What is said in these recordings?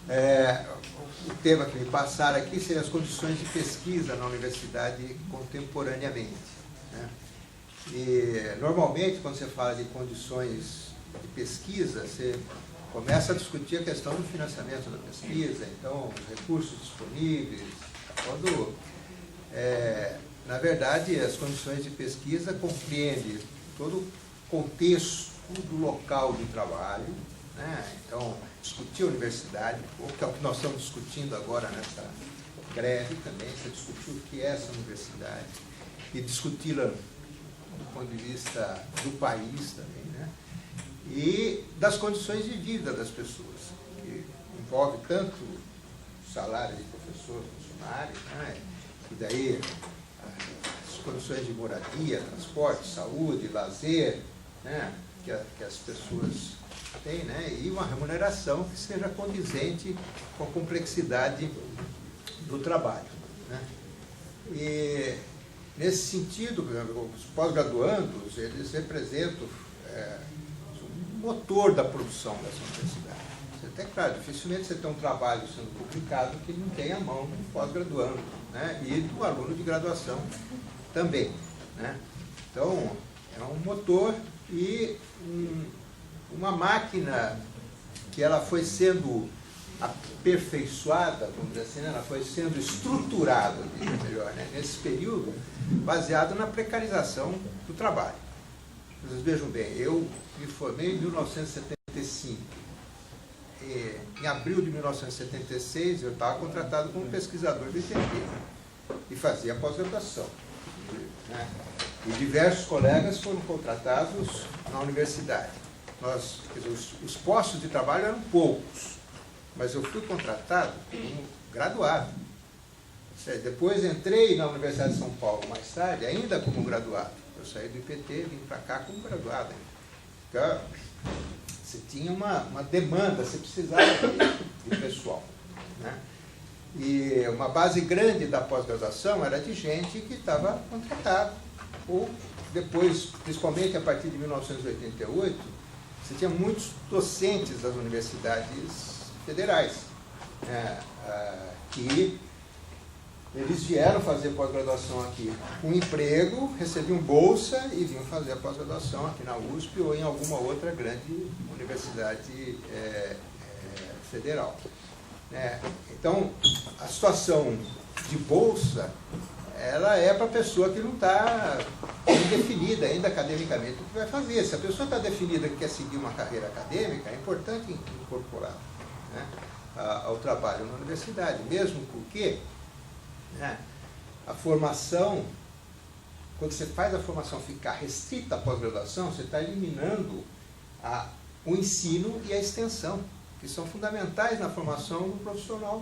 O tema que me passaram aqui seria as condições de pesquisa na universidade contemporaneamente, né? E, normalmente, quando você fala de condições de pesquisa, você começa a discutir a questão do financiamento da pesquisa, então, os recursos disponíveis, quando, na verdade, as condições de pesquisa compreendem todo o contexto do local de trabalho, né? Então, discutir a universidade, que é o que nós estamos discutindo agora nessa greve também, você discutir o que é essa universidade e discuti-la do ponto de vista do país também, né? E das condições de vida das pessoas, que envolve tanto o salário de professor, funcionário, né? E daí as condições de moradia, transporte, saúde, lazer, né? que as pessoas têm, né? E uma remuneração que seja condizente com a complexidade do trabalho, né? E nesse sentido, os pós-graduandos, eles representam o motor da produção dessa universidade. Até claro, dificilmente você tem um trabalho sendo publicado que não tenha a mão do pós-graduando, né? E do aluno de graduação também, né? Então, é um motor e uma máquina que ela foi sendo aperfeiçoada, vamos dizer assim, ela foi sendo estruturada, melhor, né, nesse período, baseado na precarização do trabalho. Vocês vejam bem, eu me formei em 1975. Em abril de 1976, eu estava contratado como pesquisador do IPT e fazia pós-graduação, né? E diversos colegas foram contratados na universidade. Quer dizer, os postos de trabalho eram poucos, mas eu fui contratado como graduado. Depois entrei na Universidade de São Paulo mais tarde, ainda como graduado. Eu saí do IPT, vim para cá como graduado. Então, você tinha uma demanda, você precisava de pessoal, né? E uma base grande da pós-graduação era de gente que estava contratado. Ou depois, principalmente a partir de 1988, você tinha muitos docentes das universidades federais, que eles vieram fazer pós-graduação aqui com emprego, recebiam bolsa e vinham fazer a pós-graduação aqui na USP ou em alguma outra grande universidade federal. Então, a situação de bolsa, ela é para a pessoa que não está definida ainda academicamente o que vai fazer. Se a pessoa está definida que quer seguir uma carreira acadêmica, é importante incorporar, né, ao trabalho na universidade, mesmo porque, né, a formação, quando você faz a formação ficar restrita à pós-graduação, você está eliminando o ensino e a extensão, que são fundamentais na formação do profissional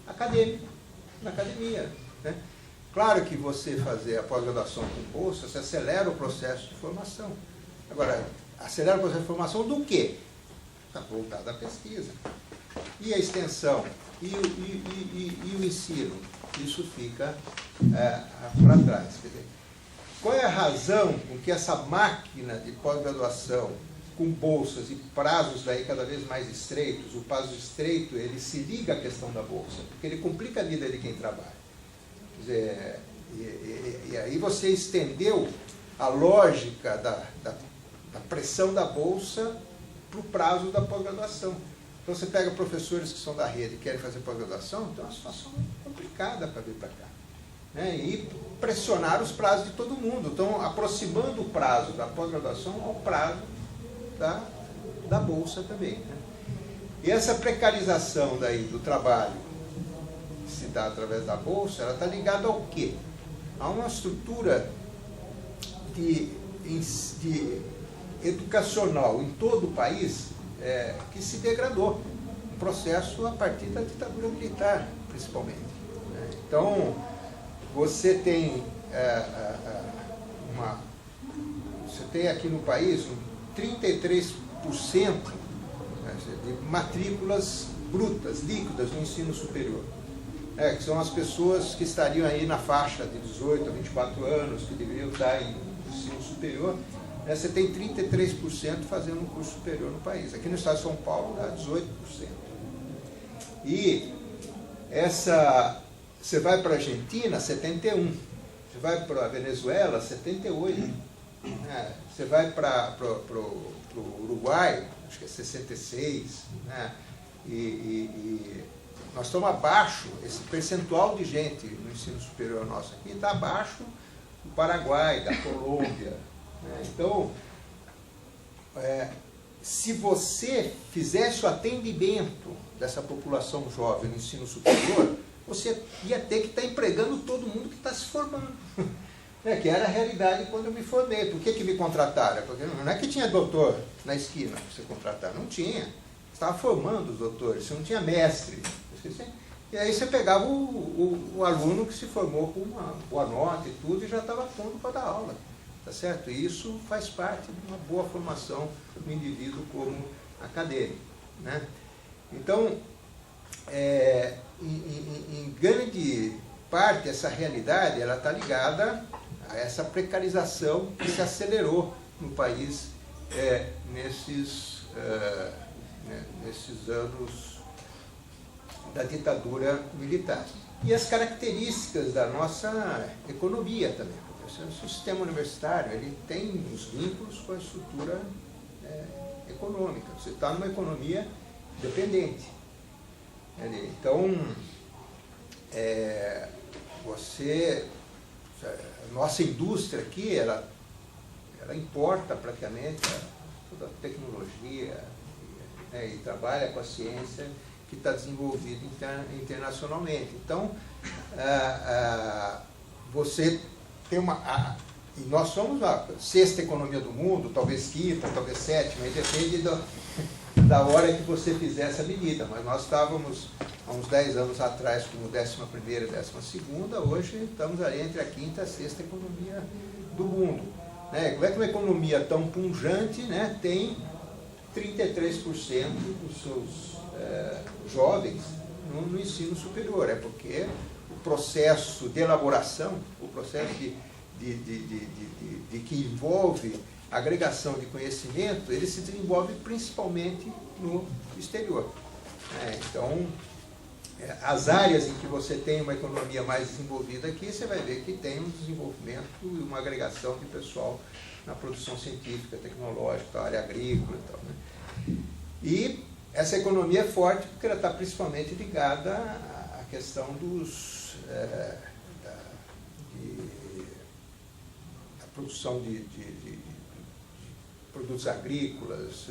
acadêmico, na academia, né? Claro que você fazer a pós-graduação com bolsa, você acelera o processo de formação. Agora, acelera o processo de formação do quê? Está voltado à pesquisa. E a extensão? E o ensino? Isso fica para trás. Quer dizer, qual é a razão com que essa máquina de pós-graduação, com bolsas e prazos daí cada vez mais estreitos, o prazo estreito, ele se liga à questão da bolsa, porque ele complica a vida de quem trabalha. E aí você estendeu a lógica da pressão da bolsa para o prazo da pós-graduação. Então você pega professores que são da rede e querem fazer pós-graduação, então é uma situação complicada para vir para cá, né? E pressionar os prazos de todo mundo. Então, aproximando o prazo da pós-graduação ao prazo da bolsa também, né? E essa precarização daí do trabalho se dá através da bolsa, ela está ligada ao quê? A uma estrutura de educacional em todo o país que se degradou. Um processo a partir da ditadura militar, principalmente, né? Então, você tem aqui no país 33% de matrículas brutas, líquidas no ensino superior. Que são as pessoas que estariam aí na faixa de 18 a 24 anos, que deveriam estar em ensino superior. Você tem 33% fazendo um curso superior no país. Aqui no estado de São Paulo dá 18%. E você vai para a Argentina, 71. Você vai para a Venezuela, 78. Você vai para o Uruguai, acho que é 66. Né? E nós estamos abaixo, esse percentual de gente no ensino superior nosso aqui está abaixo do Paraguai, da Colômbia. Né? Então, se você fizesse o atendimento dessa população jovem no ensino superior, você ia ter que estar empregando todo mundo que está se formando. Que era a realidade quando eu me formei. Por que me contrataram? Porque não é que tinha doutor na esquina para você contratar, não tinha. Você estava formando os doutores, você não tinha mestre. E aí você pegava o aluno que se formou com uma boa nota e tudo, e já estava pronto para dar aula. Tá certo? E isso faz parte de uma boa formação do indivíduo como acadêmico. Né? Então, em grande parte, essa realidade está ligada a essa precarização que se acelerou no país nesses anos da ditadura militar. E as características da nossa economia também. O sistema universitário ele tem os vínculos com a estrutura econômica. Você está numa economia dependente. Então, a nossa indústria aqui, ela importa praticamente toda a tecnologia e trabalha com a ciência que está desenvolvida internacionalmente. Então, você tem e nós somos a sexta economia do mundo, talvez quinta, talvez sétima, depende da hora que você fizer essa medida. Mas nós estávamos há uns 10 anos atrás como 11ª e 12ª, hoje estamos ali entre a quinta e a sexta economia do mundo. Como é que uma economia tão pujante, né, tem 33% dos seus jovens no ensino superior? É porque o processo de elaboração, o processo que envolve agregação de conhecimento, ele se desenvolve principalmente no exterior. Então, as áreas em que você tem uma economia mais desenvolvida aqui, você vai ver que tem um desenvolvimento e uma agregação de pessoal na produção científica, tecnológica, área agrícola e tal. Né? E essa economia é forte porque ela está principalmente ligada à questão da produção de produtos agrícolas,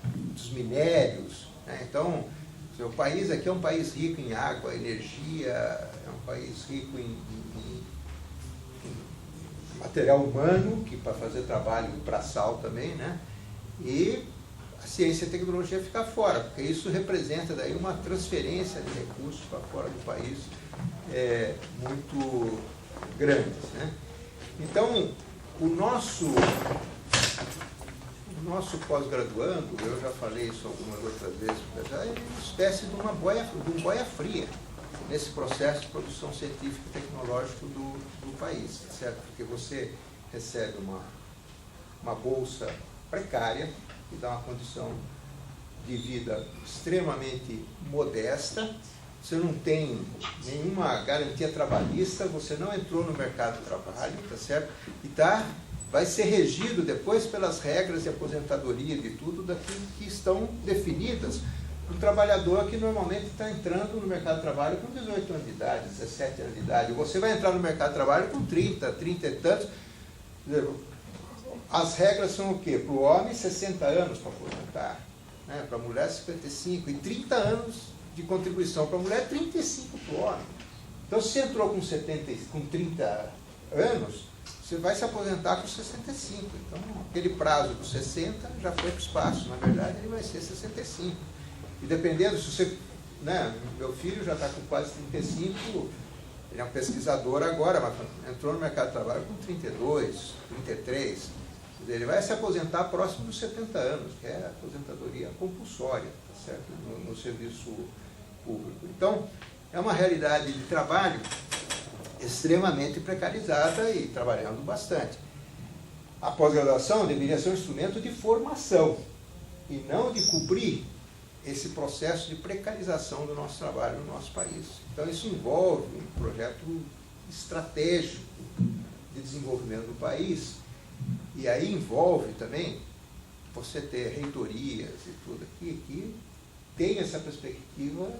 dos minérios. Né? Então, o país aqui é um país rico em água, energia, é um país rico em material humano, que para fazer trabalho braçal também, né? E a ciência e a tecnologia fica fora, porque isso representa daí uma transferência de recursos para fora do país muito grande. Né? Então, o nosso pós-graduando, eu já falei isso algumas outras vezes, é uma espécie de uma boia fria nesse processo de produção científica e tecnológica do país, certo? Porque você recebe uma bolsa precária, que dá uma condição de vida extremamente modesta, você não tem nenhuma garantia trabalhista, você não entrou no mercado de trabalho, tá certo? E vai ser regido depois pelas regras de aposentadoria de tudo daquilo que estão definidas para o trabalhador que normalmente está entrando no mercado de trabalho com 18 anos de idade, 17 anos de idade. Você vai entrar no mercado de trabalho com 30 e tantos. As regras são o quê? Para o homem, 60 anos para aposentar, né? Para a mulher, 55, e 30 anos de contribuição para a mulher, 35 para o homem. Então, se você entrou com 30 anos, você vai se aposentar com 65. Então, aquele prazo dos 60 já foi para o espaço. Na verdade, ele vai ser 65. E dependendo, se você... Né, meu filho já está com quase 35, ele é um pesquisador agora, mas entrou no mercado de trabalho com 32, 33. Ele vai se aposentar próximo dos 70 anos, que é a aposentadoria compulsória, tá certo? No serviço público. Então, é uma realidade de trabalho extremamente precarizada e trabalhando bastante. A pós-graduação deveria ser um instrumento de formação e não de cobrir esse processo de precarização do nosso trabalho no nosso país. Então, isso envolve um projeto estratégico de desenvolvimento do país, e aí envolve também você ter reitorias e tudo aqui que tem essa perspectiva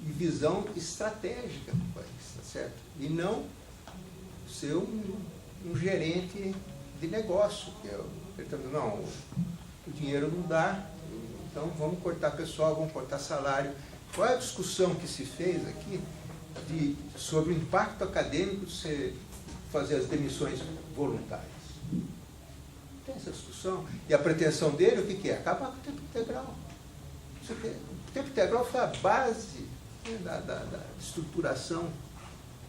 e visão estratégica do país, tá certo? E não ser um gerente de negócio, que ele está dizendo, não, o dinheiro não dá, então vamos cortar pessoal, vamos cortar salário. Qual é a discussão que se fez aqui sobre o impacto acadêmico de você fazer as demissões voluntárias? Tem essa discussão. E a pretensão dele, o que é? Acabar com o tempo integral. O tempo integral foi a base, né, da estruturação,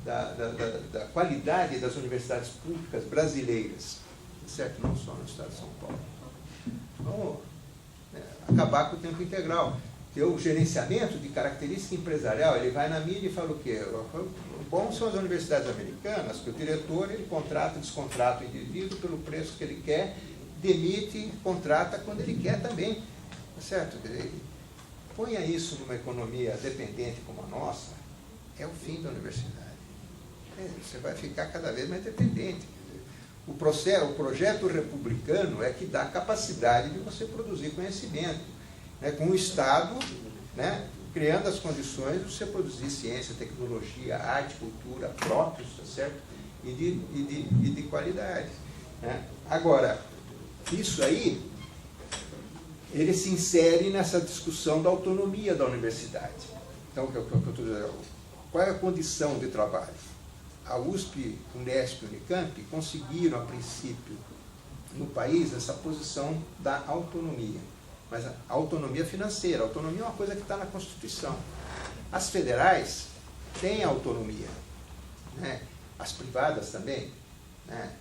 da qualidade das universidades públicas brasileiras, certo? Não só no estado de São Paulo. Então, acabar com o tempo integral. Ter o gerenciamento de característica empresarial, ele vai na mídia e fala o quê? O bom são as universidades americanas, que o diretor ele contrata e descontrata o indivíduo pelo preço que ele quer, demite, contrata quando ele quer também. Certo? Ponha isso numa economia dependente como a nossa, é o fim da universidade. Você vai ficar cada vez mais dependente. O projeto republicano é que dá capacidade de você produzir conhecimento, né, com o Estado, né, criando as condições de você produzir ciência, tecnologia, arte, cultura próprios, tá certo? E de qualidade. Né? Agora, isso aí, ele se insere nessa discussão da autonomia da universidade. Então, o que eu estou dizendo? Qual é a condição de trabalho? A USP, Unesp e Unicamp conseguiram, a princípio, no país, essa posição da autonomia. Mas a autonomia financeira, a autonomia é uma coisa que está na Constituição. As federais têm autonomia, né? As privadas também, né?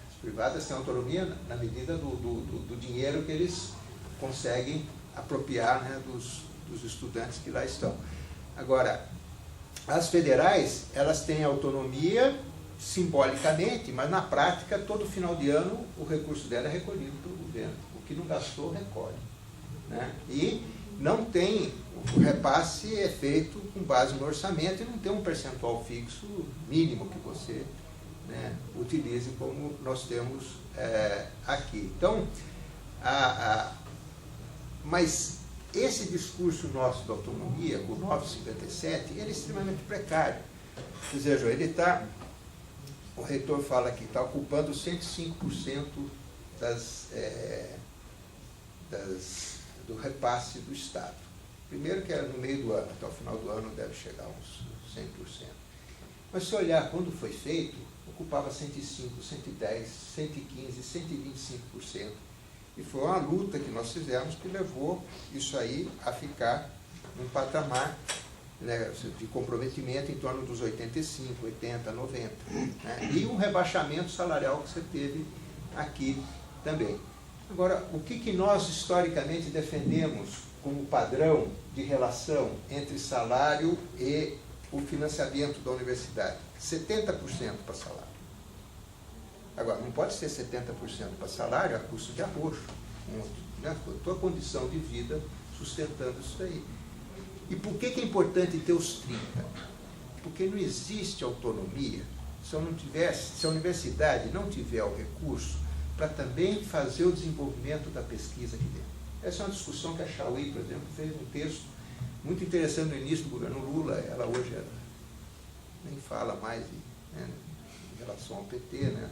As privadas têm autonomia na medida do dinheiro que eles conseguem apropriar, né, dos estudantes que lá estão. Agora, as federais, elas têm autonomia simbolicamente, mas na prática, todo final de ano, o recurso dela é recolhido pelo governo. O que não gastou, recolhe. Né? E não tem, o repasse é feito com base no orçamento e não tem um percentual fixo mínimo que você, né, utilize como nós temos aqui. Então, mas esse discurso nosso da autonomia, o 957, ele é extremamente precário. Ou seja, ele está, o reitor fala que está ocupando 105% do repasse do Estado. Primeiro que era no meio do ano, até o final do ano deve chegar a uns 100%. Mas se olhar quando foi feito, ocupava 105, 110, 115, 125%. E foi uma luta que nós fizemos que levou isso aí a ficar num patamar, né, de comprometimento em torno dos 85, 80, 90. Né? E um rebaixamento salarial que você teve aqui também. Agora, o que nós historicamente defendemos como padrão de relação entre salário e o financiamento da universidade? 70% para salário. Agora, não pode ser 70% para salário a custo de arroxo, né? A tua condição de vida sustentando isso aí. E por que é importante ter os 30? Porque não existe autonomia se a universidade não tiver o recurso para também fazer o desenvolvimento da pesquisa aqui dentro. Essa é uma discussão que a Chauí, por exemplo, fez um texto muito interessante no início do governo Lula. Ela hoje nem fala mais né, em relação ao PT, né?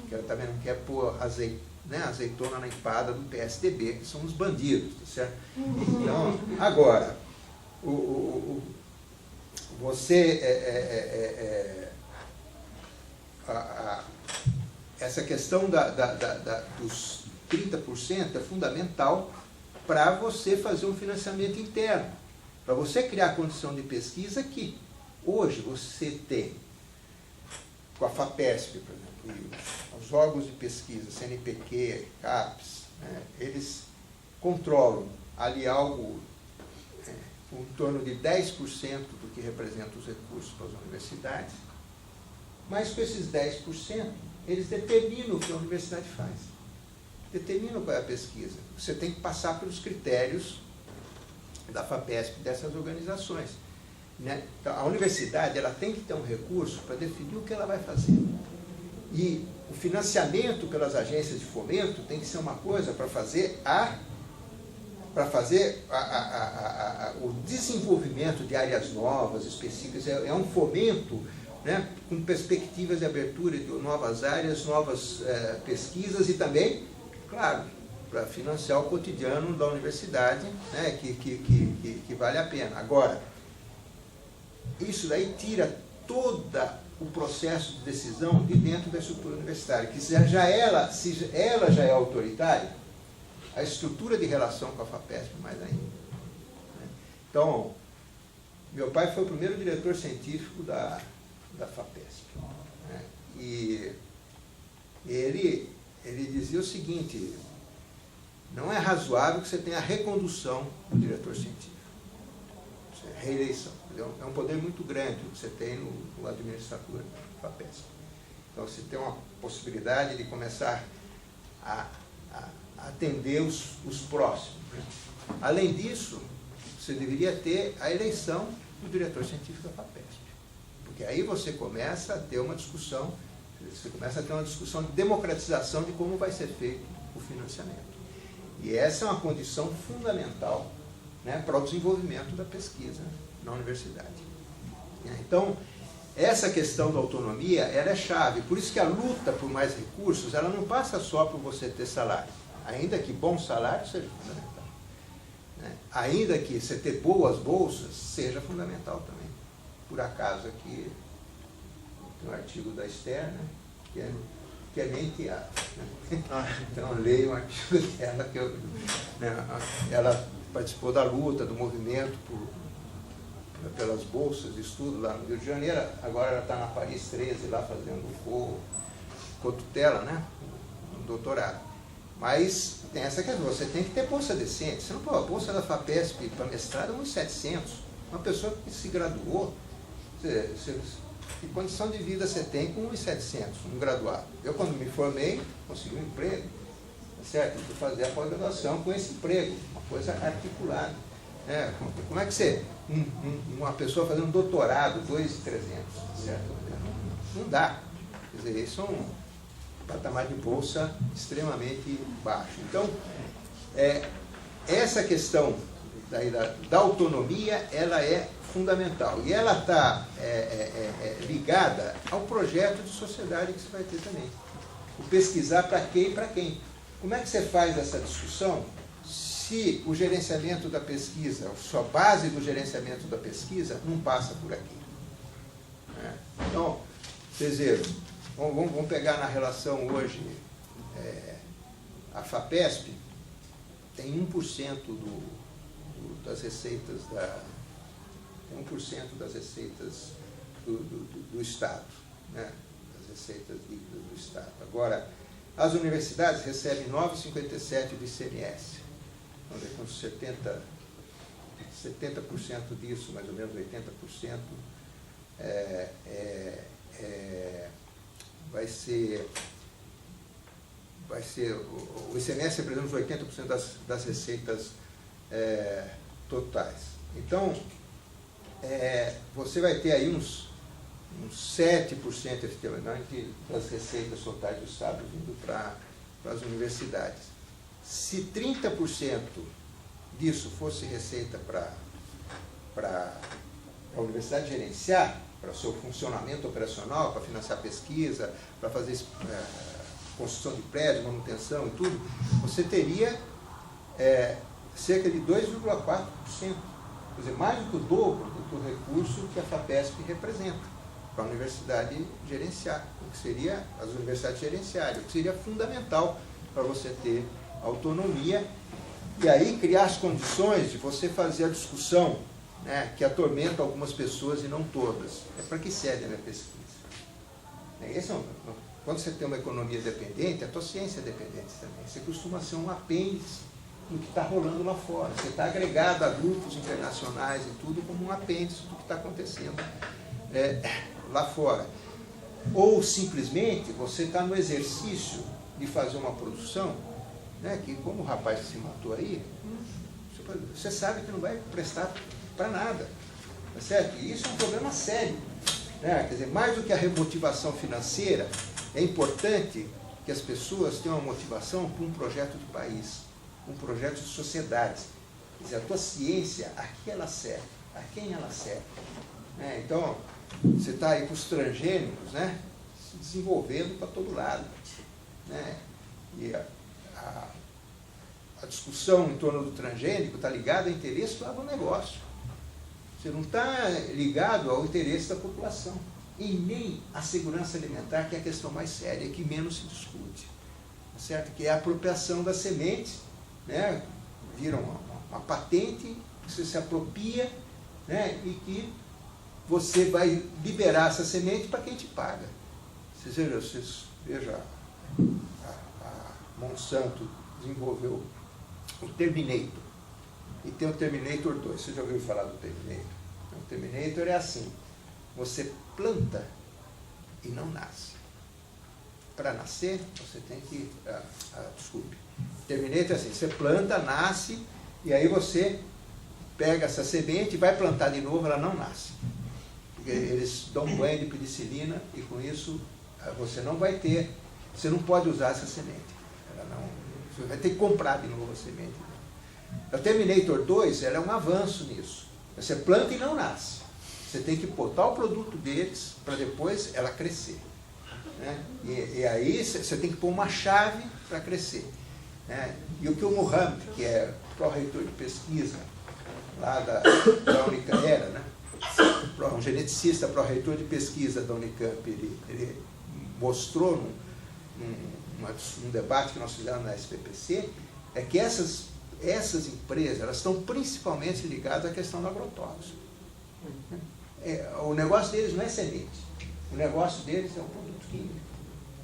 Que ela também não quer pôr azeitona na empada do PSDB, que são os bandidos, tá certo? Então, agora, essa questão dos 30% é fundamental para você fazer um financiamento interno, para você criar condição de pesquisa que hoje você tem, com a FAPESP, por exemplo, e os órgãos de pesquisa, CNPq, CAPES, né, eles controlam ali algo em torno de 10% do que representa os recursos para as universidades, mas com esses 10%, eles determinam o que a universidade faz. Determinam qual é a pesquisa. Você tem que passar pelos critérios da FAPESP, dessas organizações. Né? Então, a universidade ela tem que ter um recurso para definir o que ela vai fazer. E o financiamento pelas agências de fomento tem que ser uma coisa para fazer o desenvolvimento de áreas novas, específicas. É um fomento, né, com perspectivas de abertura de novas áreas, novas pesquisas e também, claro, para financiar o cotidiano da universidade, né, que vale a pena. Agora, isso daí tira todo o processo de decisão de dentro da estrutura universitária, que se ela já é autoritária, a estrutura de relação com a FAPESP mais ainda. Né? Então, meu pai foi o primeiro diretor científico da FAPESP. Né? E ele dizia o seguinte: não é razoável que você tenha a recondução do diretor científico. Reeleição. É um poder muito grande que você tem no administrador da FAPESP. Então, você tem uma possibilidade de começar a atender os próximos. Né? Além disso, você deveria ter a eleição do diretor científico da FAPESP. Porque aí você começa a ter uma discussão, de democratização de como vai ser feito o financiamento. E essa é uma condição fundamental, né, para o desenvolvimento da pesquisa na universidade. Então, essa questão da autonomia, ela é chave. Por isso que a luta por mais recursos, ela não passa só por você ter salário. Ainda que bom salário seja fundamental. Né? Ainda que você ter boas bolsas seja fundamental também. Por acaso aqui tem um artigo da Esther, né, que é minha enteada. Né? Então eu leio um artigo dela, ela participou da luta, do movimento pelas bolsas de estudo lá no Rio de Janeiro. Agora ela está na Paris 13, lá fazendo co-tutela, né, um doutorado. Mas tem essa questão, você tem que ter bolsa decente. Você não pode, a bolsa da FAPESP para mestrado é uns 700. Uma pessoa que se graduou, que condição de vida você tem com 1.700, um graduado? Eu, quando me formei, consegui um emprego, tá certo? Eu fui fazer a pós-graduação com esse emprego, uma coisa articulada. Como é que você, uma pessoa fazendo um doutorado, 2.300, certo? Não dá. Quer dizer, isso é um patamar de bolsa extremamente baixo. Então, essa questão da autonomia, ela é fundamental. E ela está ligada ao projeto de sociedade que você vai ter também. O pesquisar para quê e para quem. Como é que você faz essa discussão se o gerenciamento da pesquisa, a sua base do gerenciamento da pesquisa, não passa por aqui? Então, vocês viram, vamos pegar na relação hoje, a FAPESP tem 1% das receitas 1% das receitas do Estado, né? Das receitas líquidas do Estado. Agora, as universidades recebem 9,57% do ICMS. Vamos ver, com 70% disso, mais ou menos 80%, vai ser o ICMS representa uns 80% das receitas totais. Então, você vai ter aí uns 7% efetivamente das receitas totais do Estado vindo para as universidades. Se 30% disso fosse receita para a universidade gerenciar, para o seu funcionamento operacional, para financiar pesquisa, para fazer construção de prédios, manutenção e tudo, você teria cerca de 2,4%. Quer dizer, mais do que o dobro do recurso que a FAPESP representa para a universidade gerenciar, o que seria as universidades gerenciárias, o que seria fundamental para você ter autonomia e aí criar as condições de você fazer a discussão, né, que atormenta algumas pessoas e não todas. Para que serve a minha pesquisa? Quando você tem uma economia dependente, a tua ciência é dependente também. Você costuma ser um apêndice do que está rolando lá fora. Você está agregado a grupos internacionais e tudo como um apêndice do que está acontecendo lá fora. Ou simplesmente você está no exercício de fazer uma produção, né, que como o rapaz que se matou aí, você você sabe que não vai prestar para nada. Tá certo? E isso é um problema sério. Né? Quer dizer, mais do que a remotivação financeira, é importante que as pessoas tenham uma motivação para um projeto de país, um projeto de sociedade. Quer dizer, a tua ciência, a que ela serve? A quem ela serve? Né? Então, você está aí com os transgênicos, né? Se desenvolvendo para todo lado. Né? E a discussão em torno do transgênico está ligada ao interesse do agronegócio. Você não está ligado ao interesse da população. E nem à segurança alimentar, que é a questão mais séria, que menos se discute. Tá certo? Que é a apropriação das sementes, né? Viram uma patente, que você se apropria, né? E que você vai liberar essa semente para quem te paga. Vocês vejam, a Monsanto desenvolveu o Terminator. E tem o Terminator 2. Você já ouviu falar do Terminator? O Terminator é assim. Você planta e não nasce. Para nascer, você tem que... desculpe. Terminator é assim. Você planta, nasce, e aí você pega essa semente e vai plantar de novo, ela não nasce. Porque eles dão um banho de penicilina e com isso você não vai ter... Você não pode usar essa semente. Você vai ter que comprar de novo a semente. O Terminator 2, ela é um avanço nisso. Você planta e não nasce. Você tem que botar o produto deles para depois ela crescer. Né? E aí você tem que pôr uma chave para crescer. Né? E o que o Mohamed, que é pró-reitor de pesquisa lá da Unicamp, né? Um geneticista pró-reitor de pesquisa da Unicamp, ele mostrou num debate que nós fizemos na SPPC, é que essas empresas, elas estão principalmente ligadas à questão do agrotóxico. O negócio deles não é semente, o negócio deles é um produto químico,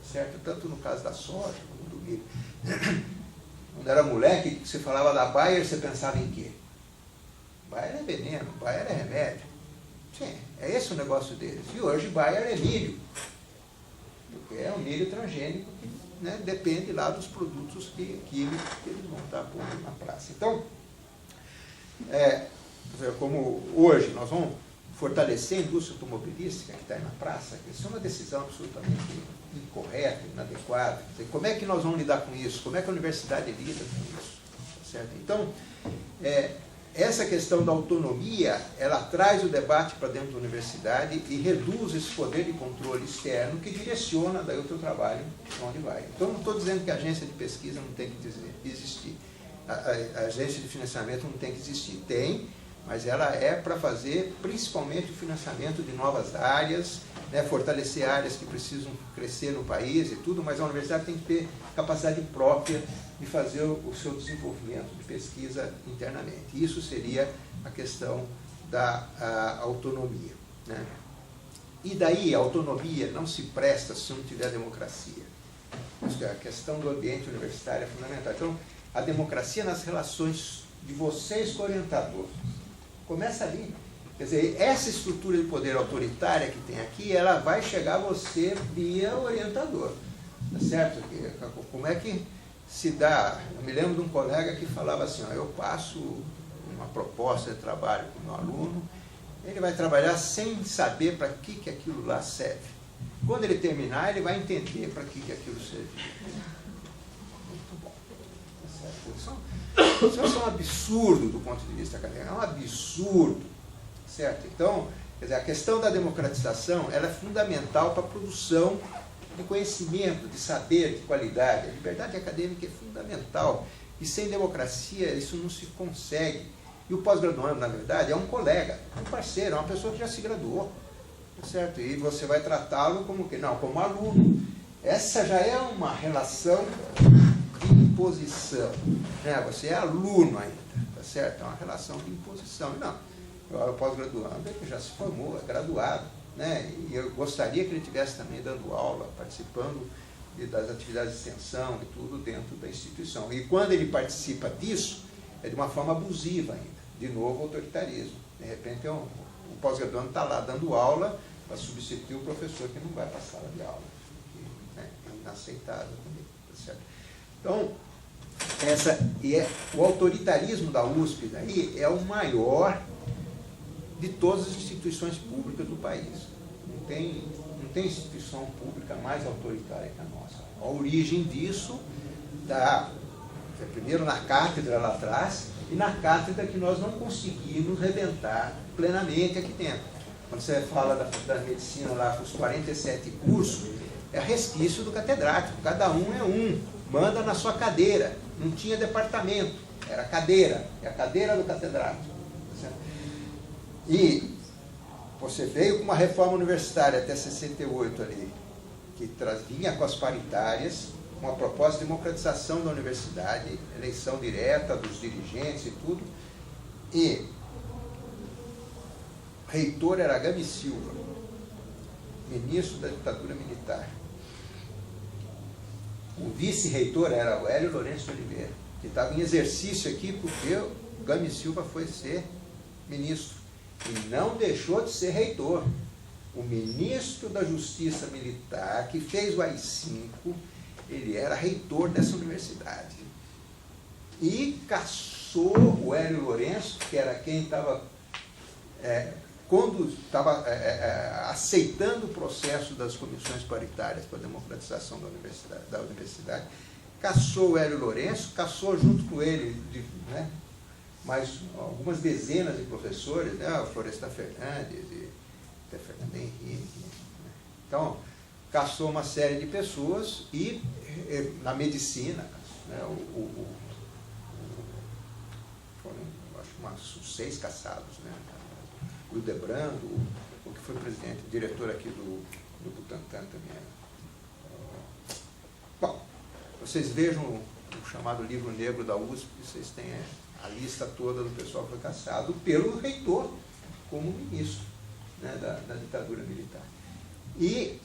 certo? Tanto no caso da soja como do milho. Quando era moleque, você falava da Bayer, você pensava em quê? Bayer é veneno, Bayer é remédio. Sim, é esse o negócio deles. E hoje Bayer é milho, porque é um milho transgênico que, né, depende lá dos produtos químicos que eles vão estar pondo na praça. Então, como hoje nós vamos fortalecer a indústria automobilística que está aí na praça, isso é uma decisão absolutamente incorreta, inadequada. Como é que nós vamos lidar com isso? Como é que a universidade lida com isso? Certo? Então, essa questão da autonomia, ela traz o debate para dentro da universidade e reduz esse poder de controle externo que direciona daí o teu trabalho onde vai. Então, não estou dizendo que a agência de pesquisa não tem que existir. A agência de financiamento não tem que existir. Tem, mas ela é para fazer principalmente o financiamento de novas áreas, né, fortalecer áreas que precisam crescer no país e tudo, mas a universidade tem que ter capacidade própria de fazer o seu desenvolvimento de pesquisa internamente. Isso seria a questão da autonomia. Né? E daí a autonomia não se presta se não tiver democracia. A questão do ambiente universitário é fundamental. Então, a democracia nas relações de vocês com o orientador. Começa ali. Quer dizer, essa estrutura de poder autoritária que tem aqui, ela vai chegar a você via orientador. Tá certo? Como é que se dá? Eu me lembro de um colega que falava assim, eu passo uma proposta de trabalho para o meu aluno, ele vai trabalhar sem saber para que aquilo lá serve. Quando ele terminar, ele vai entender para que aquilo serve. Muito bom. Tá certo? Isso é um absurdo do ponto de vista acadêmico, é um absurdo. Certo? Então, quer dizer, a questão da democratização ela é fundamental para a produção de conhecimento, de saber, de qualidade. A liberdade acadêmica é fundamental. E sem democracia isso não se consegue. E o pós-graduando, na verdade, é um colega, um parceiro, é uma pessoa que já se graduou. Certo? E você vai tratá-lo como que? Não, como aluno. Essa já é uma relação de imposição. Né? Você é aluno ainda, tá certo? É uma relação de imposição. Não, o pós-graduando é que já se formou, é graduado. Né? E eu gostaria que ele estivesse também dando aula, participando das atividades de extensão e tudo dentro da instituição. E quando ele participa disso, é de uma forma abusiva ainda. De novo, autoritarismo. De repente, o pós-graduando está lá dando aula para substituir o professor que não vai para a sala de aula. Que, né, é inaceitável também. Tá certo? Então, o autoritarismo da USP daí é o maior de todas as instituições públicas do país. Não tem instituição pública mais autoritária que a nossa. A origem disso está primeiro na cátedra lá atrás e na cátedra que nós não conseguimos rebentar plenamente aqui dentro. Quando você fala da medicina lá com os 47 cursos, é resquício do catedrático. Cada um é um, manda na sua cadeira. Não tinha departamento, era cadeira, é a cadeira do catedrático. Certo? E você veio com uma reforma universitária até 68 ali, que vinha com as paritárias, com a proposta de democratização da universidade, eleição direta dos dirigentes e tudo, e o reitor era Gami Silva, ministro da ditadura militar. O vice-reitor era o Hélio Lourenço de Oliveira, que estava em exercício aqui porque o Gami Silva foi ser ministro. E não deixou de ser reitor. O ministro da Justiça Militar, que fez o AI-5, ele era reitor dessa universidade. E caçou o Hélio Lourenço, que era quem estava aceitando o processo das comissões paritárias para a democratização da universidade, caçou o Hélio Lourenço, caçou junto com ele mais algumas dezenas de professores, o Florestan Fernandes, e até Fernando Henrique. Então, caçou uma série de pessoas e, na medicina, foram, acho, uns 6 caçados, o Hildebrando, o que foi presidente, diretor aqui do Butantan também. Bom, vocês vejam o chamado Livro Negro da USP, vocês têm a lista toda do pessoal que foi caçado pelo reitor como ministro da ditadura militar. E,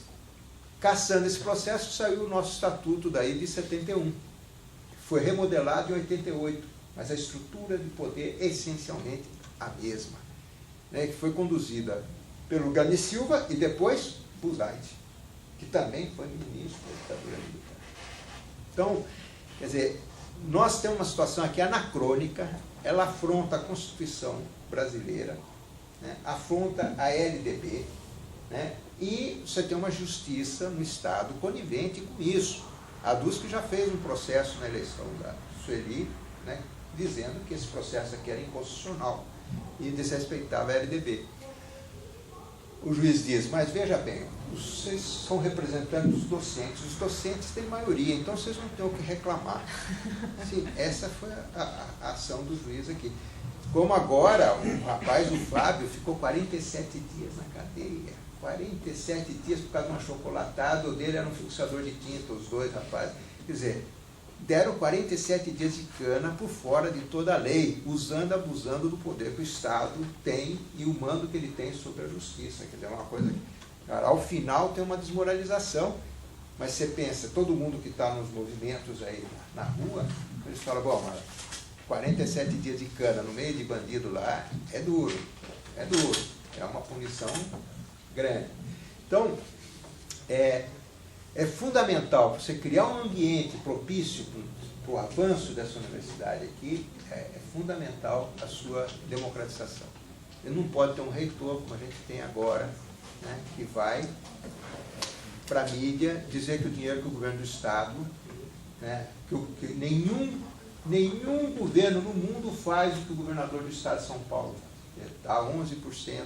caçando esse processo, saiu o nosso estatuto daí de 71. Foi remodelado em 88, mas a estrutura de poder é essencialmente a mesma. Que foi conduzida pelo Gami Silva e depois Buzaide, que também foi ministro da ditadura militar. Então, quer dizer, nós temos uma situação aqui anacrônica, ela afronta a Constituição brasileira, afronta a LDB, e você tem uma justiça no Estado conivente com isso. A DUSP já fez um processo na eleição da Sueli, dizendo que esse processo aqui era inconstitucional e desrespeitava a LDB. O juiz diz, mas veja bem, vocês são representantes dos docentes, os docentes têm maioria, então vocês não têm o que reclamar. Sim, essa foi a ação do juiz aqui. Como agora, o rapaz, o Fábio, ficou 47 dias na cadeia. 47 dias por causa de uma chocolatada, o dele era um fixador de tinta, os dois rapazes. Quer dizer, deram 47 dias de cana por fora de toda a lei, usando, abusando do poder que o Estado tem e o mando que ele tem sobre a justiça. Quer dizer, é uma coisa que, cara, ao final tem uma desmoralização, mas você pensa, todo mundo que está nos movimentos aí na rua, eles falam, bom, mas 47 dias de cana no meio de bandido lá, é duro, é uma punição grande. Então, é fundamental você criar um ambiente propício para o avanço dessa universidade aqui, é fundamental a sua democratização. Ele não pode ter um reitor, como a gente tem agora, que vai para a mídia dizer que o dinheiro que o governo do Estado, que nenhum governo no mundo faz o que o governador do Estado de São Paulo dá 11%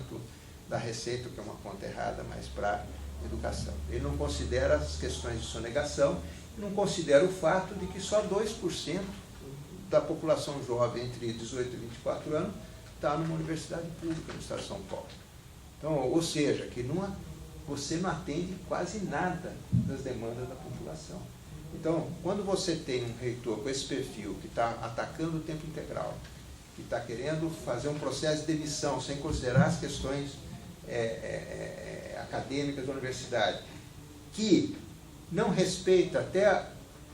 da receita, que é uma conta errada, mas para educação. Ele não considera as questões de sonegação, não considera o fato de que só 2% da população jovem entre 18 e 24 anos está numa universidade pública no estado de São Paulo. Então, ou seja, que você não atende quase nada das demandas da população. Então, quando você tem um reitor com esse perfil, que está atacando o tempo integral, que está querendo fazer um processo de demissão sem considerar as questões acadêmicas da universidade, que não respeita até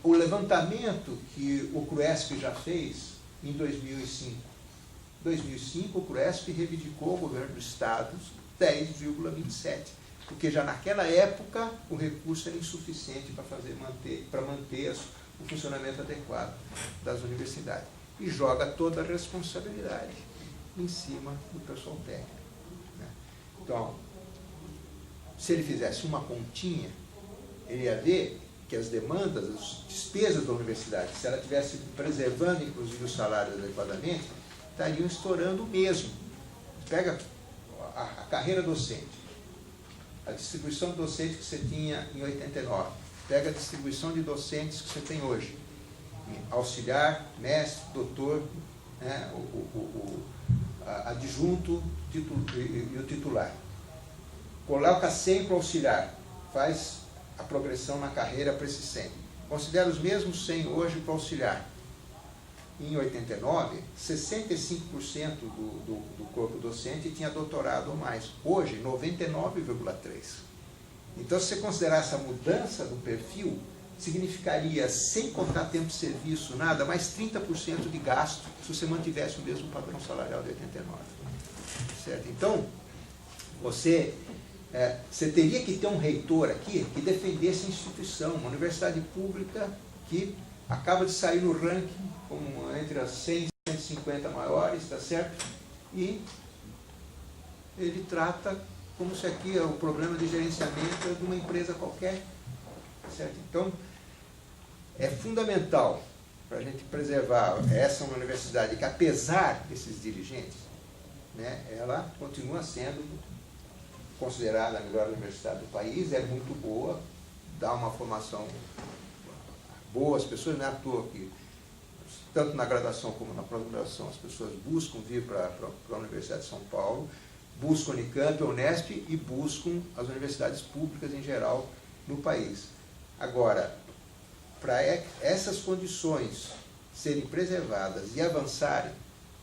o levantamento que o CRUESP já fez em 2005. Em 2005, o CRUESP reivindicou ao governo do Estado 10,27%, porque já naquela época o recurso era insuficiente para manter o funcionamento adequado das universidades. E joga toda a responsabilidade em cima do pessoal técnico, né? Então, se ele fizesse uma continha, ele ia ver que as demandas, as despesas da universidade, se ela estivesse preservando, inclusive, os salários adequadamente, estariam estourando mesmo. Pega a carreira docente, a distribuição de docentes que você tinha em 89, pega a distribuição de docentes que você tem hoje, auxiliar, mestre, doutor, né, adjunto e o titular. Coloca 100 para o auxiliar, faz a progressão na carreira para esses 100. Considera os mesmos 100 hoje para o auxiliar. Em 89, 65% do corpo docente tinha doutorado ou mais. Hoje, 99,3%. Então, se você considerar essa mudança do perfil, significaria, sem contar tempo de serviço, nada, mais 30% de gasto se você mantivesse o mesmo padrão salarial de 89. Certo? Então, você teria que ter um reitor aqui que defendesse a instituição, uma universidade pública que acaba de sair no ranking como entre as 100 e 150 maiores, tá certo? E ele trata como se aqui o problema de gerenciamento é de uma empresa qualquer, certo? Então, é fundamental para a gente preservar essa universidade que, apesar desses dirigentes, né, ela continua sendo considerada a melhor universidade do país, é muito boa, dá uma formação boa, as pessoas, não é à toa que, tanto na graduação como na pós-graduação, as pessoas buscam vir para a Universidade de São Paulo, buscam Unicamp, Unesp e buscam as universidades públicas em geral no país. Agora, para essas condições serem preservadas e avançarem,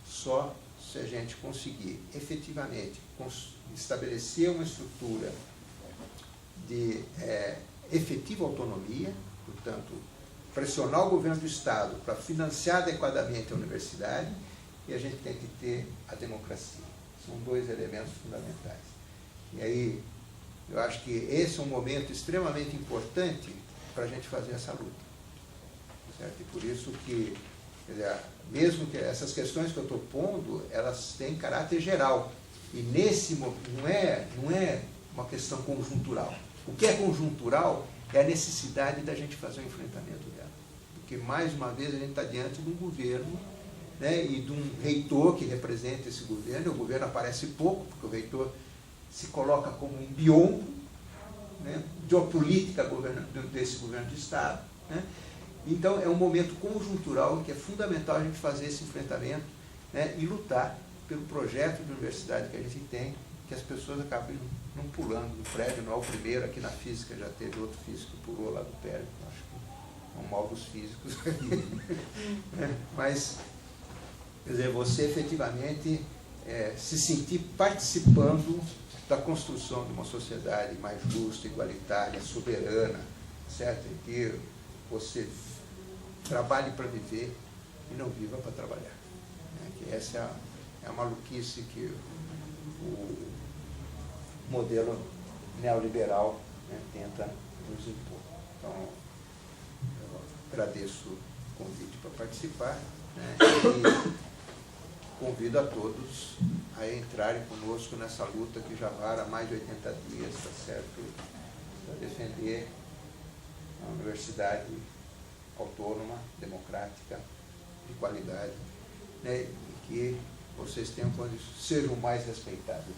só se a gente conseguir efetivamente estabelecer uma estrutura de efetiva autonomia, portanto, pressionar o governo do Estado para financiar adequadamente a universidade, e a gente tem que ter a democracia. São dois elementos fundamentais. E aí, eu acho que esse é um momento extremamente importante para a gente fazer essa luta. Certo? E por isso que, quer dizer, mesmo que essas questões que eu estou pondo, elas têm caráter geral. E nesse momento, não é uma questão conjuntural. O que é conjuntural é a necessidade da gente fazer o enfrentamento dela. Porque, mais uma vez, a gente está diante de um governo, né, e de um reitor que representa esse governo. E o governo aparece pouco, porque o reitor se coloca como um biombo, né, de uma política desse governo de Estado. Né? Então, é um momento conjuntural em que é fundamental a gente fazer esse enfrentamento, né, e lutar pelo projeto de universidade que a gente tem, que as pessoas acabam não pulando do prédio. Não é o primeiro, aqui na física já teve outro físico que pulou lá do prédio, acho que é um mal dos físicos. Mas, quer dizer, você efetivamente se sentir participando da construção de uma sociedade mais justa, igualitária, soberana, certo? Em que você trabalhe para viver e não viva para trabalhar. Né? Que essa é a maluquice que o modelo neoliberal, né, tenta nos impor. Então, eu agradeço o convite para participar, né, e convido a todos a entrarem conosco nessa luta que já vara mais de 80 dias, tá certo? Para defender a universidade autônoma, democrática, de qualidade, né, e que vocês tenham condições, sejam mais respeitados.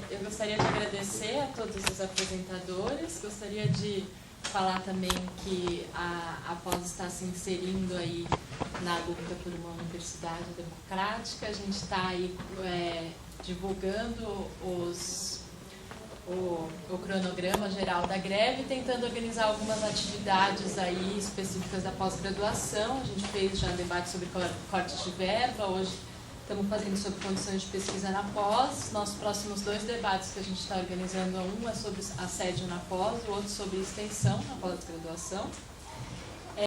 Eu gostaria de agradecer a todos os apresentadores, gostaria de falar também que a POS está se inserindo aí na luta por uma universidade democrática. A gente está aí divulgando o cronograma geral da greve, tentando organizar algumas atividades aí específicas da pós-graduação. A gente fez já debate sobre cortes de verba, hoje estamos fazendo sobre condições de pesquisa na pós. Nossos próximos 2 debates que a gente está organizando, um é sobre assédio na pós, o outro sobre extensão na pós-graduação.